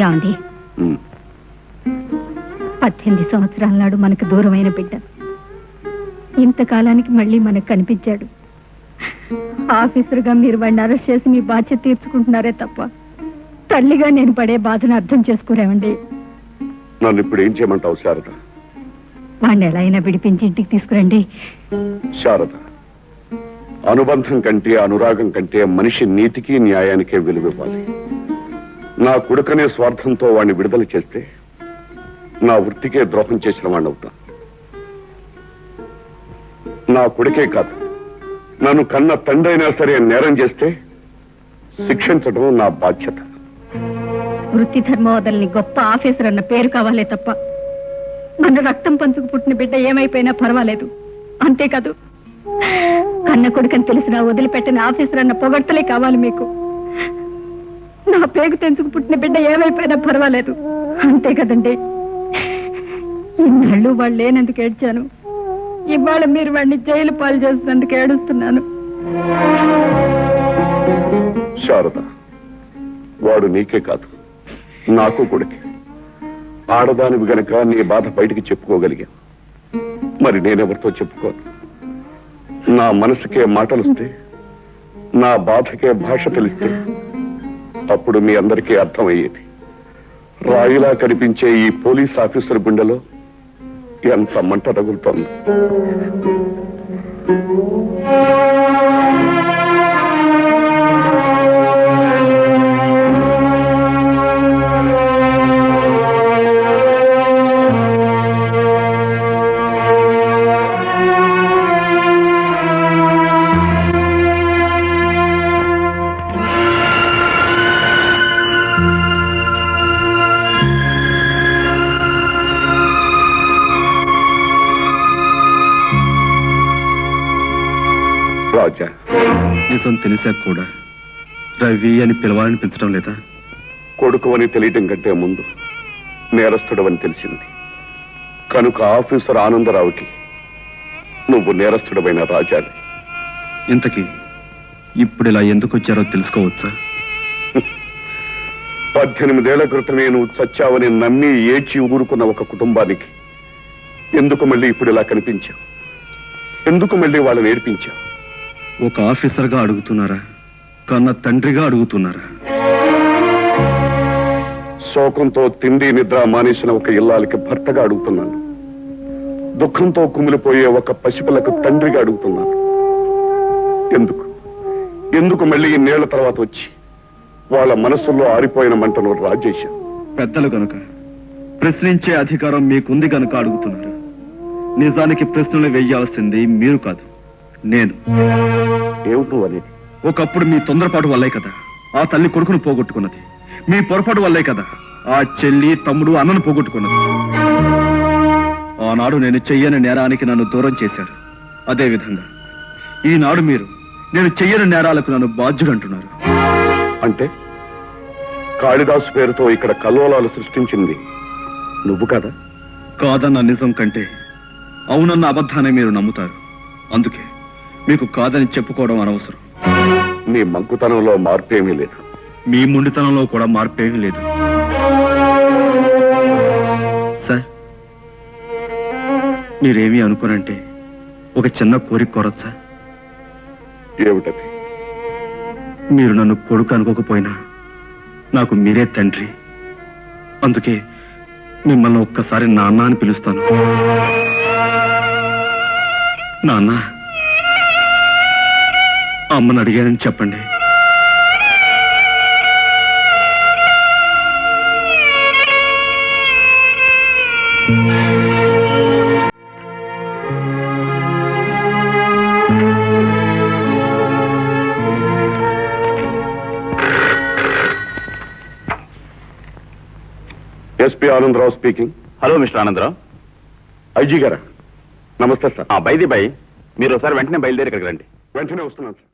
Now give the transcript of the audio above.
ఏమండి, 18 సంవత్సరాల నాడు మనకు దూరమైన బిడ్డ ఇంతకాలానికి మళ్ళీ మనకు కనిపించాడు. ఆఫీసర్గా మీరు వాడిని అరెస్ట్ చేసి మీ బాధ్యత తీర్చుకుంటున్నారే తప్ప తల్లిగా నేను పడే బాధను అర్థం చేసుకోరేమండి. నన్ను ఇప్పుడు ఏం చేయమంటావు శారద? వాడిని ఎలా అయినా విడిపించి ఇంటికి తీసుకురండి. శారద, అనుబంధం కంటే అనురాగం కంటే మనిషి నీతికి న్యాయానికే విలువివ్వాలి. నా కొడుకనే స్వార్థంతో వాడిని విడుదల చేస్తే నా వృత్తికే ద్రోహం చేసిన వాడిని అవుతాను. నా కొడుకే కాదు, నన్ను కన్న తండ్రి అయినా సరే నేరం చేస్తే శిక్షించడం నా బాధ్యత. వృత్తి ధర్మవదల్ని గొప్ప ఆఫీసర్ అన్న పేరు కావాలే తప్ప మన రక్తం పంచుకు పుట్టిన బిడ్డ ఏమైపోయినా పర్వాలేదు. అంతేకాదు, కన్న కొడుకని తెలిసినా వదిలిపెట్టిన ఆఫీసర్ అన్న పొగడ్తలే కావాలి మీకు. నా పేగు తెంచుకు పుట్టిన బిడ్డ ఏమైపోయినా పర్వాలేదు. అంతే కదండి. ఇన్నాళ్ళు వాళ్ళు లేనందుకు ఏడ్చాను, ఇవాళ మీరు వాడిని జైలు పాలు చేస్తున్నందుకు ఏడుస్తున్నాను. శారద, వాడు నీకే కాదు నాకు కొడుకే. ఆడదానివి గనక నీ బాధ బయటికి చెప్పుకోగలిగా. మరి నేనెవరితో చెప్పుకోను? నా మనసుకే మాటలుస్తే, నా బాధకే భాష తెలిస్తే అప్పుడు మీ అందరికీ అర్థమయ్యేది. రాయిలా కనిపించే ఈ పోలీస్ ఆఫీసర్ గుండెలో ఎంత మంట తగులుతోంది. రాజా, నిజం తెలిసాక కూడా రవి అని పిలవాలనిపించడం లేదా? కొడుకు అని తెలియటం కంటే ముందు నేరస్తుడవని తెలిసింది కనుక ఆఫీసర్ ఆనందరావుకి నువ్వు నేరస్తుడవైన రాజాని. ఇంతకీ ఇప్పుడు ఇలా ఎందుకు వచ్చారో తెలుసుకోవచ్చా? 18 ఏళ్ల క్రితమే నువ్వు చచ్చావని నమ్మి ఏడ్చి ఊరుకున్న ఒక కుటుంబానికి ఎందుకు మళ్ళీ ఇప్పుడు ఇలా కనిపించావు? ఎందుకు మళ్ళీ వాళ్ళని ఏడ్పించావు? ఒక ఆఫీసర్గా అడుగుతున్నారా, కన్న తండ్రిగా అడుగుతున్నారా? శోకంతో తిండి నిద్ర మానేసిన ఒక ఇల్లాలకి భర్తగా అడుగుతున్నాను. దుఃఖంతో కుమిలిపోయే ఒక పసిపిల్లకు తండ్రిగా అడుగుతున్నాను. ఎందుకు ఎందుకు మళ్ళీ ఇన్నేళ్ల తర్వాత వచ్చి వాళ్ళ మనసుల్లో ఆరిపోయిన మంటను రాజేశావు? పెద్దలు కనుక, ప్రశ్నించే అధికారం మీకుంది కనుక అడుగుతున్నారు. నిజానికి ప్రశ్నలు వెయ్యాల్సింది మీరు కాదు, నేను. ఏమిటో అనేది? ఒకప్పుడు మీ తొందరపాటు వల్లే కదా ఆ తల్లి కొడుకును పోగొట్టుకున్నది. మీ పొరపాటు వల్లే కదా ఆ చెల్లి తమ్ముడు అన్నను పోగొట్టుకున్నది. ఆనాడు నేను చెయ్యని నేరానికి నన్ను దూరం చేశారు. అదేవిధంగా ఈనాడు మీరు నేను చెయ్యని నేరాలకు నన్ను బాధ్యుడంటున్నారు. అంటే కాళిదాసు పేరుతో ఇక్కడ కల్లోలాలు సృష్టించింది నువ్వు కదా? కాదన్న నిజం కంటే అవునన్న అబద్ధాన్ని మీరు నమ్ముతారు. అందుకే మీకు కాదని చెప్పుకోవడం అనవసరం. మీ మంకుతనంలో మార్పేమీ లేదు, మీ మొండితనంలో కూడా మార్పేమీ లేదు. సార్, మీరేమీ అనుకోనంటే ఒక చిన్న కోరిక కోరచ్చా? ఏమిటది? మీరు నన్ను కొడుకు అనుకోకపోయినా నాకు మీరే తండ్రి. అందుకే మిమ్మల్ని ఒక్కసారి నాన్న అని పిలుస్తాను. నాన్న, అమ్మని అడిగానని చెప్పండి. SP Anandarao speaking. Hello mister Anandarao. IG గారా? నమస్తే సార్. బైది బై, మీరు ఒకసారి వెంటనే బయలుదేరి ఇక్కడికి రండి. వెంటనే వస్తున్నాను సార్.